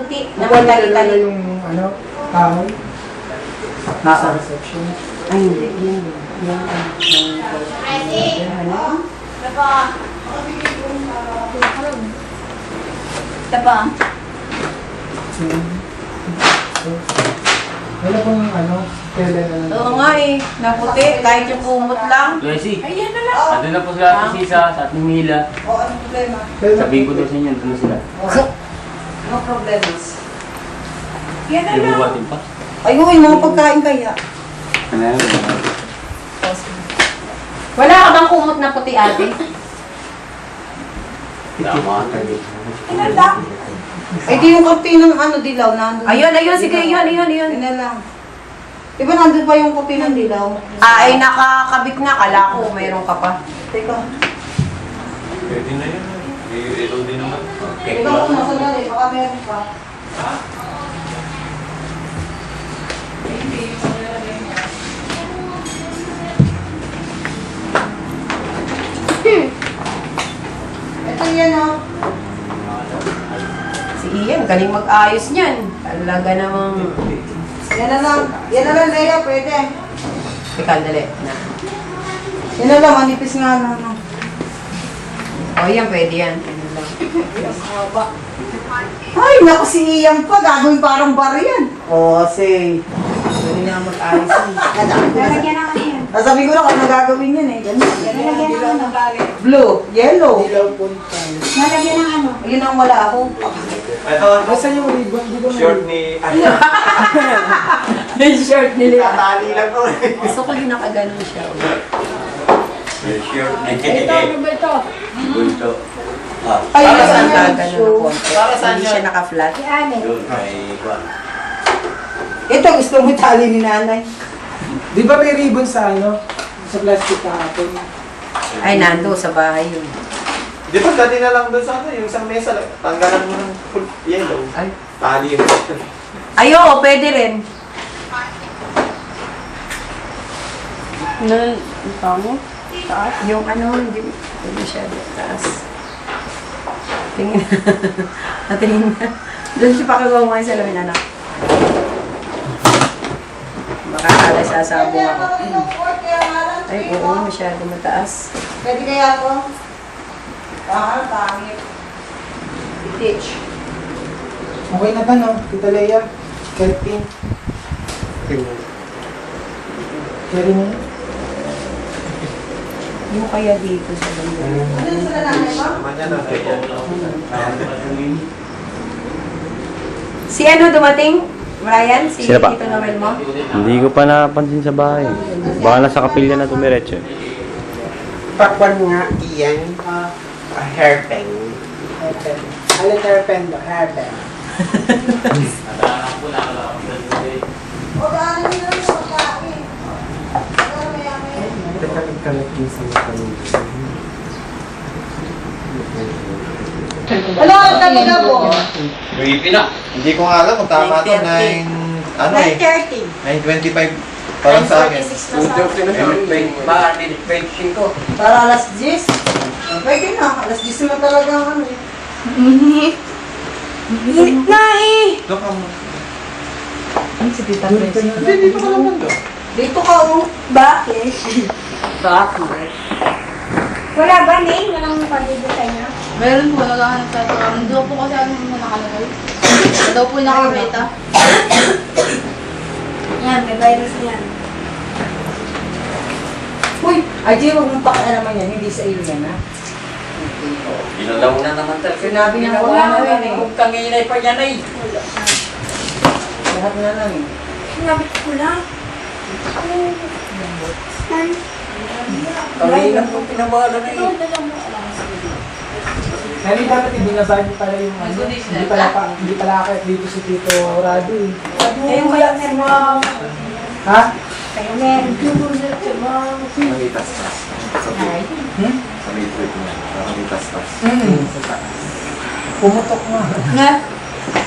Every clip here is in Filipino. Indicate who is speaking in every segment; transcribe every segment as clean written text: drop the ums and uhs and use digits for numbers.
Speaker 1: puti.
Speaker 2: Nakita
Speaker 1: Nakita
Speaker 2: na yung ano, kahoy. Sa reception.
Speaker 1: Ay, hindi. Yan. Yan. Tapa.
Speaker 2: Wala pong ano, tela na lang.
Speaker 1: Oo nga eh. Naputi. Kahit yung kumot lang.
Speaker 3: Lucy,
Speaker 1: Ayan na lang.
Speaker 3: andun na po sila sa Sisa, sa ating Mila.
Speaker 1: O, anong problema?
Speaker 3: Sabihin ko daw sa inyo, andun na sila.
Speaker 1: No problems. Yan na
Speaker 3: Hindi
Speaker 1: lang.
Speaker 3: buwatin pa.
Speaker 1: Ayun, mga pagkain kaya.
Speaker 3: Ano yan?
Speaker 1: Wala ka bang kumot na puti, ate?
Speaker 3: Tama.
Speaker 1: Ilan lang?
Speaker 4: Ay, di yung kape ng ano, dilaw, nandun.
Speaker 1: Ayun, ayun, sige, yun.
Speaker 4: Yun na lang. Di ba nandun pa yung kape ng dilaw?
Speaker 1: Ay, nakakabit nga. Kala ko, mayroon ka pa.
Speaker 4: Teka.
Speaker 5: Pwede na yun. I-reload din naman.
Speaker 4: Teka ko, nasa dali, baka meron pa. Ito yan, oh.
Speaker 1: Si Ian, galing mag-ayos niyan. Talaga namang...
Speaker 4: Yan na lang. Yan na lang, Leia, pwede.
Speaker 1: Teka, dali. Na.
Speaker 4: Yan na lang, manipis nga na. No.
Speaker 1: O, yan, pwede yan. Ano lang.
Speaker 4: Ay, naku, si Ian pa. Gagawin parang bar yan. Oh, say.
Speaker 1: Galing na mag-ayos yan.
Speaker 6: Lalagyan ng ano yan.
Speaker 4: Sabi ko na kung nagagawin yan eh. Ganun.
Speaker 6: Lalagyan ng ano.
Speaker 4: Blue, yellow.
Speaker 2: Dilaw punta.
Speaker 6: Lalagyan ng ano.
Speaker 4: Ayun ang wala ako.
Speaker 5: Ito,
Speaker 2: Nasaan yung ribbon? Di ba
Speaker 5: short ni...
Speaker 1: Yung shirt nila.
Speaker 5: Tatali lang ko.
Speaker 1: Gusto ko yung nakaganon siya.
Speaker 5: May short ni
Speaker 6: Ano ba ito?
Speaker 5: Bulto. Ah,
Speaker 4: Ay,
Speaker 1: Para
Speaker 4: yun
Speaker 1: saan
Speaker 4: ang
Speaker 1: ka ganun
Speaker 4: show.
Speaker 1: na konti?
Speaker 5: Para saan
Speaker 1: Hindi
Speaker 5: yun?
Speaker 1: siya naka-flat.
Speaker 6: Si Ane.
Speaker 5: yun, may kwan.
Speaker 4: Ito, gusto mo tali ni nanay.
Speaker 2: Di ba may ribbon sa ano? Sa plastic kahapon.
Speaker 1: Ay, nando sa bahay yun.
Speaker 5: Di ba dati na lang doon sa ano, yung isang mesa, tanggalan mo ng full yellow.
Speaker 1: Ay.
Speaker 5: Tali yun.
Speaker 1: Ay, oo, pwede rin. Ano? Taas? Yung ano, hindi masyado taas. Tingin. Natingin na. Doon siya pakagawa mo kayo sa lamin, anak. Baka kala sasabong ako. Ay, oo, masyado mataas.
Speaker 4: Pwede kaya ako? Pangit. I-teach.
Speaker 2: Okay na ba no? Tita Leia? Kelpin? Carry mo na?
Speaker 1: Yung kaya dito sa banda.
Speaker 4: Ano sila nanay mo?
Speaker 5: Naman yan,
Speaker 1: Si ano dumating? Brian? Si
Speaker 3: Sino pa?
Speaker 1: Tito Noel mo?
Speaker 3: Hindi ko pa napansin sa bahay. Baka nasa kapilya na tumiretso.
Speaker 7: Pakwan nga iyan, hairpin.
Speaker 2: Hairpin. Alin hairpin do? Hairpin.
Speaker 4: O, gaano nyo lang yung pagkain?
Speaker 2: Kalit-kalit yung sa mga
Speaker 4: Ano ang talaga po?
Speaker 5: Creepy na. Hindi ko nga alam kung tama to, 9... Ano eh?
Speaker 6: 9:30.
Speaker 5: 9:25. Parang sa akin.
Speaker 6: 9:46 na sa
Speaker 4: Para alas 10. Pwede na, alas 10 naman talaga ang ano eh.
Speaker 6: Lit na eh.
Speaker 5: Doon ka mo.
Speaker 1: Ano si Tita
Speaker 5: Hindi, dito ka naman doon.
Speaker 4: Dito ka oh.
Speaker 6: Bakit?
Speaker 1: Bakit?
Speaker 6: Wala ba, Ning? Walang pag-ibig sa inyo?
Speaker 8: Meron po, naghahanap sa ito. Hindi po kasi ano muna nakalagay. Ano daw po nakabeta.
Speaker 6: Yan, may virus yan.
Speaker 4: Uy, ay di, huwag mong pakialaman yan. Hindi sa iyo yan ha.
Speaker 5: Ginalaw na naman talaga.
Speaker 4: Sinabi niya ko
Speaker 6: Wala
Speaker 4: na
Speaker 6: na
Speaker 4: rin eh.
Speaker 6: rin
Speaker 4: kanginay pa yan ay. Lahat na lang eh.
Speaker 6: Sinabit ko lang.
Speaker 4: Kami lang po pinabala na eh.
Speaker 2: Hindi dapat ibinasahin pala yung ano. Hindi pala akit dito si Tito Rado eh.
Speaker 6: Eh, yung kaya meron.
Speaker 2: Ha?
Speaker 6: Kaya meron.
Speaker 5: Malitas-tas. Sa may trip mo. Malitas-tas.
Speaker 2: Pumutok nga.
Speaker 6: Nga?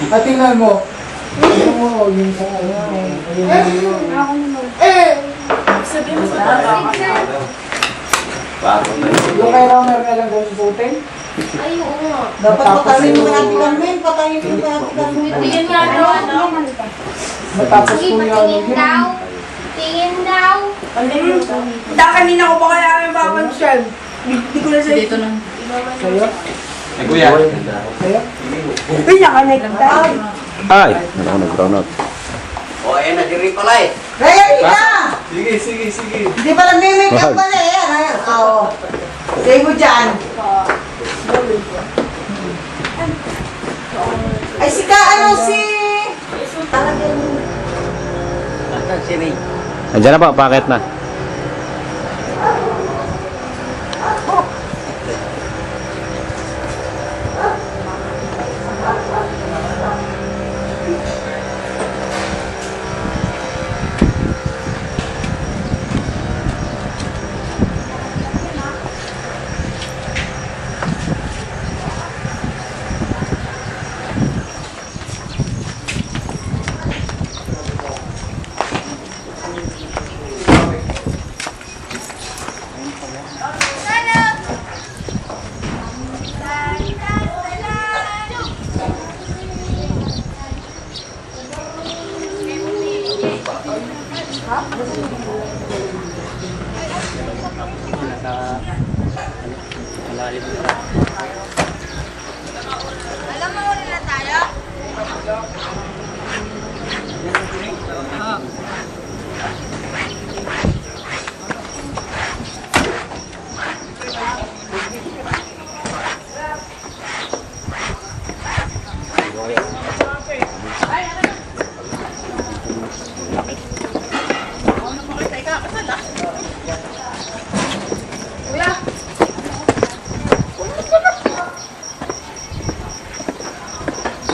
Speaker 2: At tingnan mo. Tingnan mo yung sa ano.
Speaker 6: Ako naman. Sabi mo sa
Speaker 5: Bago na yun.
Speaker 2: Yung kay Romer na lang gawin susutin.
Speaker 8: Ay, oo nga.
Speaker 4: Dapat patayin mo natin Carmen. Patayin mo natin Carmen.
Speaker 8: Tingin nga daw, ano?
Speaker 2: Matapos po yun.
Speaker 6: Tingin daw. Tingin daw.
Speaker 1: Kanina ko pa kaya kami papansyal. Hindi ko na sa'yo.
Speaker 8: Dito na.
Speaker 2: Sa'yo?
Speaker 5: Ay, kuya.
Speaker 2: Sa'yo?
Speaker 1: Uy, nakanagtay.
Speaker 3: Ay! Ako nag-brown out.
Speaker 7: O, ayan na, diri pala eh.
Speaker 4: Raya, Rita!
Speaker 5: Sige, sige, sige.
Speaker 4: Hindi pa nag-make up pala eh. Ayan, oo. Say mo dyan. Ay, si si...
Speaker 3: Andiyan na po, packet na.
Speaker 6: Alam mo rin na tayo?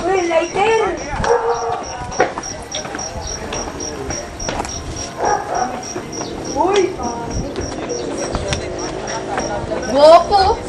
Speaker 1: Uy, lighter.
Speaker 8: Guwapo!